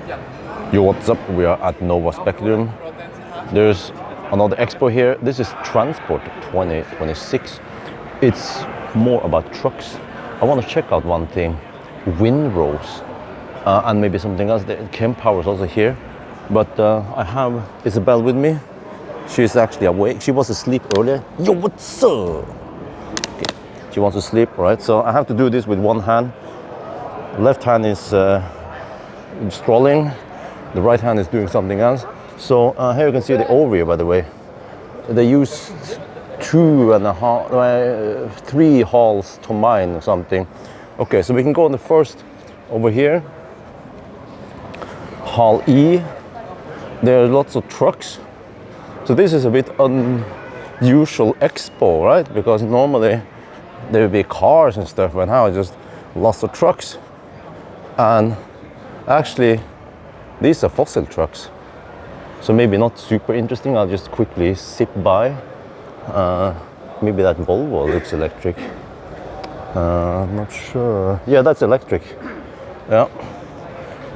Yo, what's up? We are at Nova Spectrum. There's another expo here. This is Transport 2026. It's more about trucks. I want to check out one thing, windrows, and maybe something else. The Kempower is also here, but I have Isabel with me. She's actually awake. She was asleep earlier. Yo, what's up? Okay. She wants to sleep, right? So I have to do this with one hand. Left hand is scrolling. The right hand is doing something else. So here you can see the overview, by the way. They use 2.5, 3 halls to mine or something. Okay, so we can go on the first over here. Hall E. There are lots of trucks. So this is a bit unusual expo, right? Because normally there would be cars and stuff, but now it's just lots of trucks. And actually, these are fossil trucks. So maybe not super interesting. I'll just quickly zip by. Maybe that Volvo looks electric. I'm not sure. Yeah, that's electric. Yeah.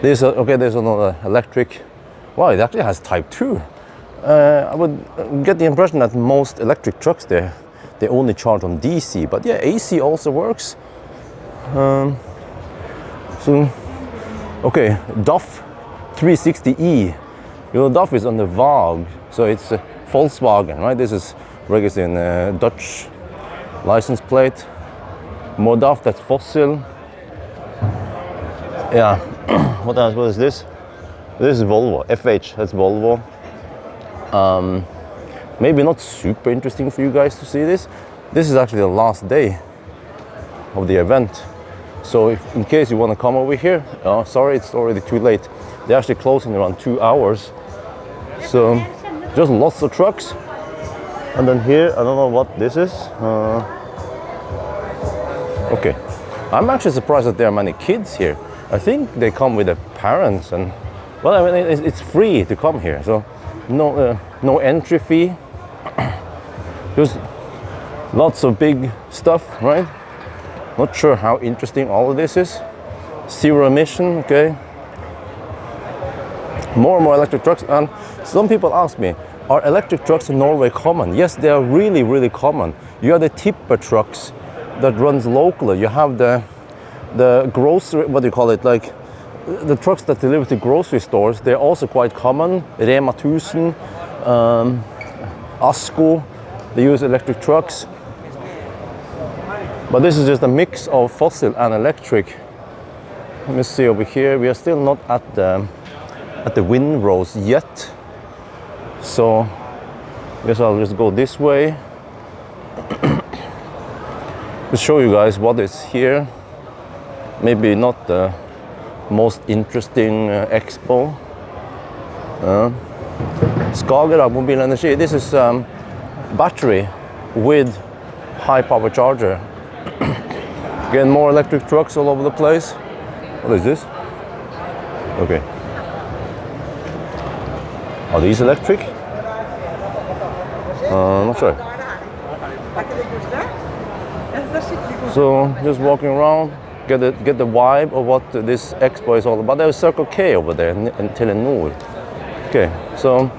There's another electric. Wow, it actually has Type 2. I would get the impression that most electric trucks there, they only charge on DC. But yeah, AC also works. Okay, DAF 360e. You know, DAF is on the VAG, so it's Volkswagen, right? This is registered in Dutch license plate. More DAF, that's fossil. Yeah, what else? What is this? This is Volvo, FH, that's Volvo. Maybe not super interesting for you guys to see this. This is actually the last day of the event. So if, in case you want to come over here, sorry, it's already too late. They're actually closing around 2 hours. So just lots of trucks. And then here, I don't know what this is. Okay, I'm actually surprised that there are many kids here. I think they come with their parents, and well, I mean, it's free to come here. So no entry fee. Just lots of big stuff, right? Not sure how interesting all of this is. Zero emission, okay. More and more electric trucks. And some people ask me, are electric trucks in Norway common? Yes, they are really, really common. You have the Tibber trucks that runs locally. You have the grocery, what do you call it? Like the trucks that deliver to grocery stores. They're also quite common. Rema 1000, Asko, they use electric trucks. But this is just a mix of fossil and electric. Let me see over here. We are still not at the windrows yet. So I guess I'll just go this way. To show you guys what is here. Maybe not the most interesting expo. Skagerrak Mobil Energy. This is battery with high power charger. Again, more electric trucks all over the place. What is this? Okay. Are these electric? I'm not sure. So just walking around, get the vibe of what this expo is all about. There's Circle K over there in Telenor. Okay, so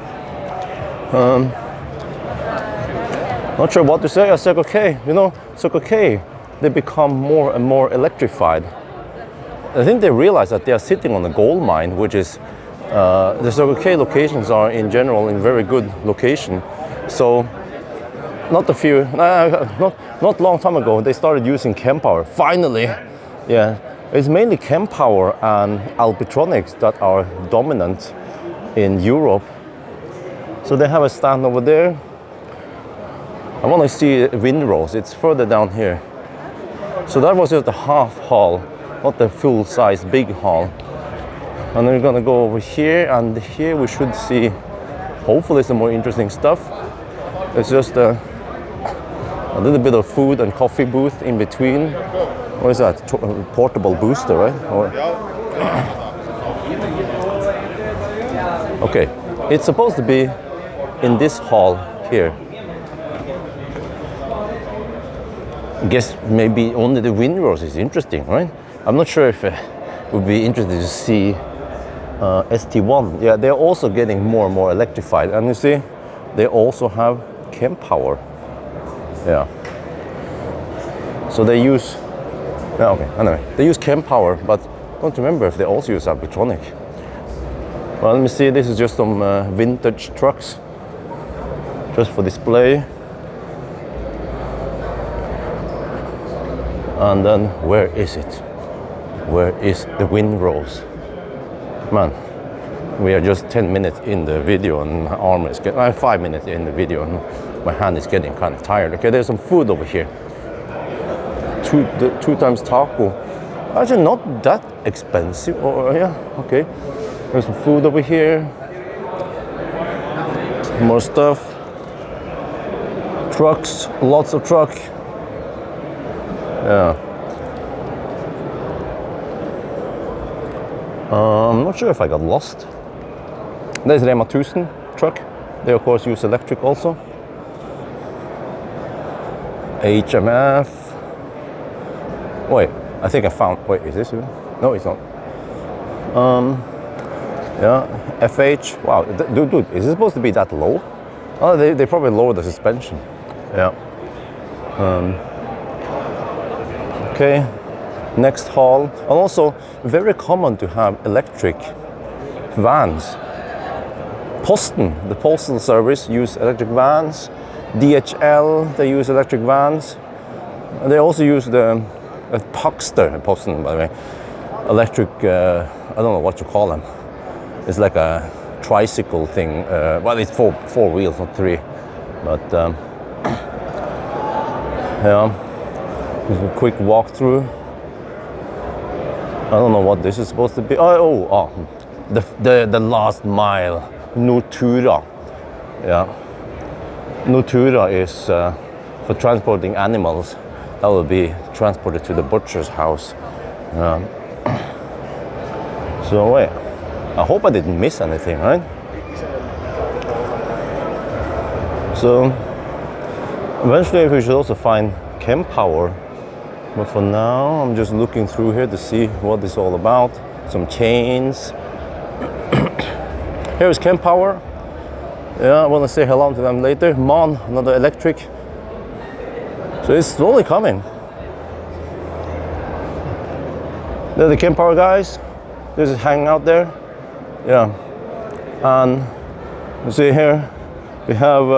not sure what to say. Circle K, you know, Circle K, they become more and more electrified. I think they realize that they are sitting on a gold mine, which is the Circle K locations are in general in very good location. So not long time ago they started using Kempower. Finally, yeah, it's mainly Kempower and Alpitronics that are dominant in Europe. So they have a stand over there. I want to see windrows. It's further down here. So that was just a half hall, not the full size big hall. And then we're gonna go over here, and here we should see hopefully some more interesting stuff. It's just a little bit of food and coffee booth in between. What is that? Portable booster, right? Okay, it's supposed to be in this hall here. I guess maybe only the windrows is interesting, right? I'm not sure if it would be interesting to see ST1. Yeah, they're also getting more and more electrified. And you see, they also have Kempower. Yeah. So they use, yeah, okay, anyway, they use Kempower, but don't remember if they also use Alpitronic. Well, let me see, this is just some vintage trucks, just for display. And then, where is it? Where is the windrows? Man, we are just 10 minutes in the video and my arm is getting, 5 minutes in the video and my hand is getting kind of tired. Okay, there's some food over here. Two times taco. Actually not that expensive. Oh yeah, okay. There's some food over here. More stuff. Trucks, lots of truck. Yeah. I'm not sure if I got lost. There's Rema 1000 truck. They of course use electric also. HMF. Wait, I think I found. Wait, is this it? No, it's not. Yeah, FH. Wow, dude, is it supposed to be that low? Oh, they probably lowered the suspension. Yeah. Okay. Next hall, and also very common to have electric vans. Posten, the postal service, use electric vans. DHL, they use electric vans. And they also use the Paxter, Posten, by the way, electric. I don't know what you call them. It's like a tricycle thing. Well, it's four wheels, not three. But yeah, just a quick walkthrough. I don't know what this is supposed to be. The last mile, Nortura. Yeah, Nortura is for transporting animals. That will be transported to the butcher's house. So wait, I hope I didn't miss anything, right? So eventually we should also find Kempower. But for now, I'm just looking through here to see what it's all about. Some chains. Here's Kempower. Yeah, I want to say hello to them later. MAN, another electric. So it's slowly coming. They're the Kempower guys. They're just hanging out there. Yeah. And you see here, we have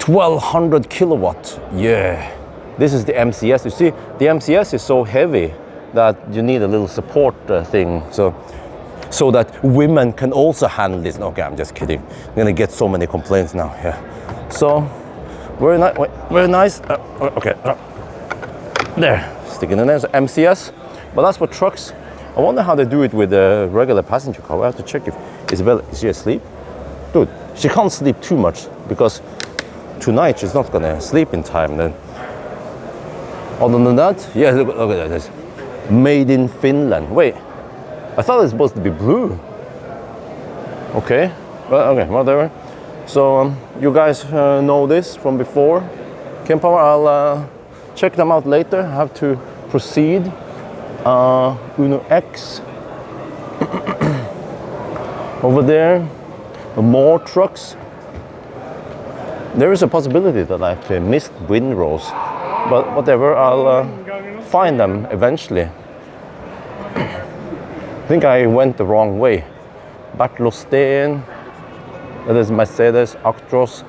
1200 kilowatt. Yeah. This is the MCS. You see, the MCS is so heavy that you need a little support thing, so that women can also handle this. Okay, I'm just kidding. I'm gonna get so many complaints now. Yeah. So very nice. Very nice. Okay. There, sticking in there. So MCS, but that's for trucks. I wonder how they do it with a regular passenger car. I have to check if Isabel is she asleep. Dude, she can't sleep too much because tonight she's not gonna sleep in time then. Other than that, yeah, look at this. Made in Finland. Wait, I thought it was supposed to be blue. Okay, well, okay, whatever. So you guys know this from before. Kempower, I'll check them out later. I have to proceed. Uno X. Over there, more trucks. There is a possibility that I actually missed windrows. But whatever, I'll find them eventually. I think I went the wrong way. Bartlosten, that is Mercedes, Actros.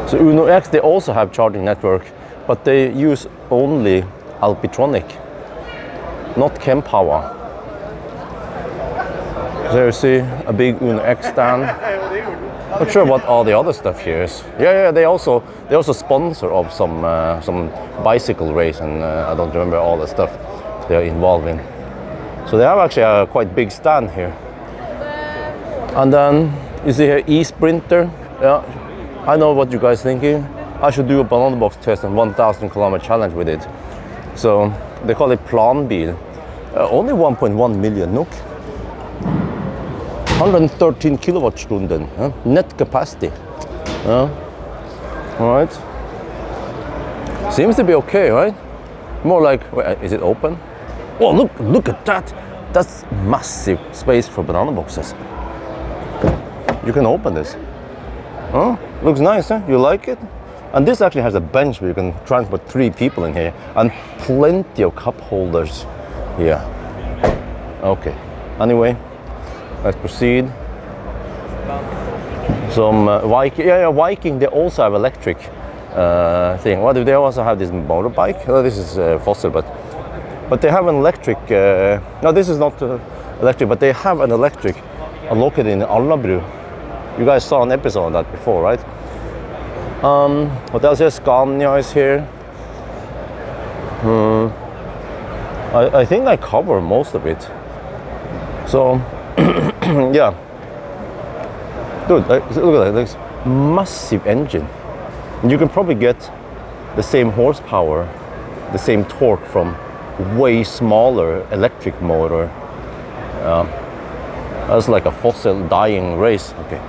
So Uno X, they also have charging network, but they use only Alpitronic, not Kempower. There you see a big Uno X stand. Not sure what all the other stuff here is. Yeah, they also sponsor of some bicycle race, and I don't remember all the stuff they're involved in. So they have actually a quite big stand here. And then you see here e-Sprinter. Yeah, I know what you guys thinking. I should do a banana box test and 1,000 kilometer challenge with it. So they call it planbil. Only 1.1 million NOK. 113 kilowattstunden, net capacity. All right. Seems to be okay, right? More like, wait, is it open? Oh, look at that. That's massive space for banana boxes. You can open this. Oh, looks nice, huh? You like it? And this actually has a bench where you can transport 3 people in here, and plenty of cup holders here. Okay. Anyway, let's proceed. Some Viking. Yeah, Viking. They also have electric thing. What do they also have? This motorbike. Oh, this is fossil, but they have an electric. No, this is not electric, but they have an electric located in Alnabru. You guys saw an episode on that before, right? What else here? Scania is here. I think I cover most of it. So, yeah. Dude, look at that. This massive engine. You can probably get the same horsepower, the same torque from way smaller electric motor. That's like a fossil dying race. Okay.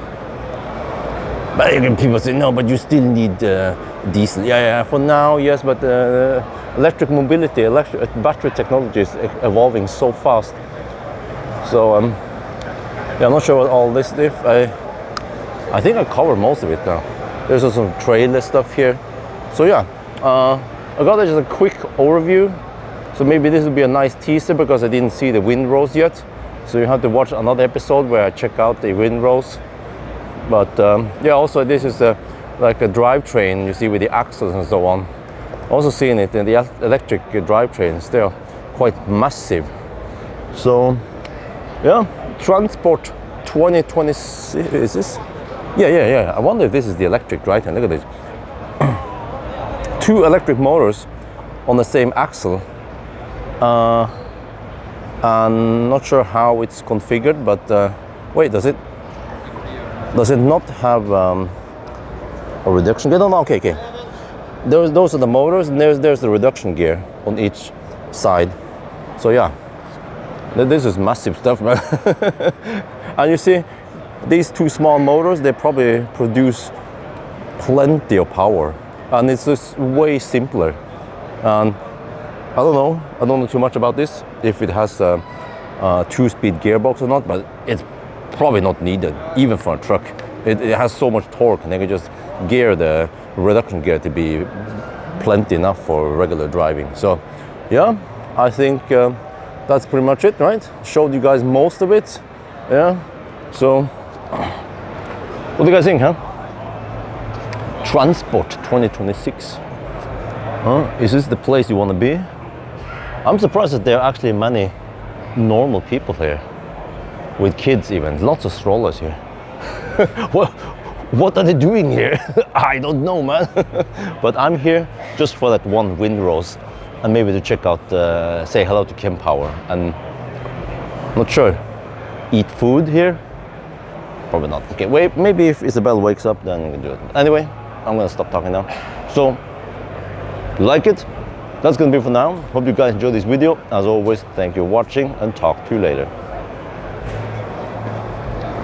But people say, no, but you still need diesel. Yeah, for now, yes, but electric mobility, battery technology is evolving so fast. So, yeah, I'm not sure what all this is. I think I covered most of it now. There's also some trailer stuff here. So yeah, I got just a quick overview. So maybe this will be a nice teaser because I didn't see the windrows yet. So you have to watch another episode where I check out the windrows. But yeah, also this is like a drivetrain you see with the axles and so on. Also seeing it in the electric drivetrains, they're quite massive. So yeah, Transport 2026, is this? Yeah. I wonder if this is the electric drivetrain. Look at this. 2 electric motors on the same axle. I'm not sure how it's configured, but wait, does it not have a reduction gear? No, okay. Those are the motors, and there's the reduction gear on each side. So yeah, this is massive stuff, man. And you see, these 2 small motors, they probably produce plenty of power, and it's just way simpler. And I don't know too much about this, if it has a 2-speed gearbox or not, but it's probably not needed, even for a truck. It has so much torque, and they can just gear the reduction gear to be plenty enough for regular driving. So yeah, I think that's pretty much it, right? Showed you guys most of it. Yeah, so what do you guys think, huh? Transport 2026. Is this the place you want to be? I'm surprised that there are actually many normal people here, with kids even. Lots of strollers here. What are they doing here? I don't know, man. But I'm here just for that one windrows, and maybe to check out, say hello to Kempower, and not sure, eat food here? Probably not. Okay, wait, maybe if Isabel wakes up, then we can do it. Anyway, I'm gonna stop talking now. So, if you like it, that's gonna be for now. Hope you guys enjoyed this video. As always, thank you for watching, and talk to you later.